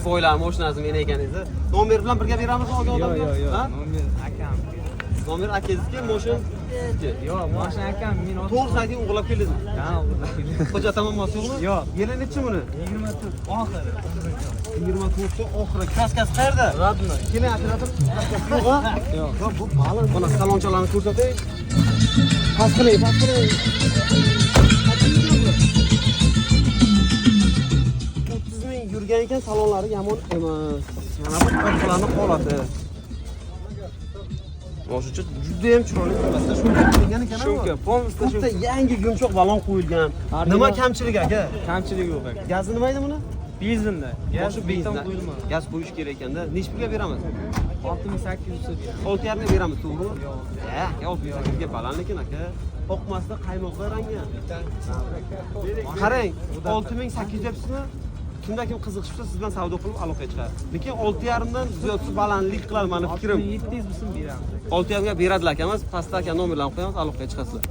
Boylar mashinasi men ekaningizda. Nomer bilan birga beramiz olgan odamga? Yo'q. Nomer akam. Nomer akangizniki, mashina Yo'q, mashina akam men olib. to'g'risini ayting, o'g'irlab keldingizmi? Ha, o'g'irlab keldim. Xo'ja tamom yo'qmi? Yo'q. Yili nechi buni? 24 oxiri. 24 oxiri. Kaskasi qayerda? Radno. Keling, operator. Kaskasi yo'q-a? Yo'q. Yo'q, bu ma'lum. Mana salonchalarni ko'rsating. Past qiling, past qiling. 30 ming yurgan ekan, salonlari yomon emas. Mana bu parchalarning holati. Moshincha juda ham chiroyli holatda shunga qilingan ekan. Shunga, polностью Bitta yangi yumshoq balon qo'yilgan. Nima kamchiligi aka? Kamchiligi yo'q aka. Gazi nima edi buni? Benzinda. Gaz benzin qo'yilmadi. Gaz qo'yish kerak ekanda. Necha pulga beramiz? 6800 so'm. 6,5 ga beramiz, to'g'rimi? Yo'q. Ha, 6,8 ga baland lekin aka. Oqmasda qaymoqda rangga. Qarang, 6800 deyapsizmi? Kimda kim qiziqish bo'lsa siz bilan savdo qilib aloqaga chiqadi. Lekin 6,5 dan ziyodsiz balandlik qiladi meni fikrim. 700 so'm beramiz. 6,5 ga beradilar akamiz. Pastda aka nomerlarni qo'yamiz, aloqaga chiqasizlar.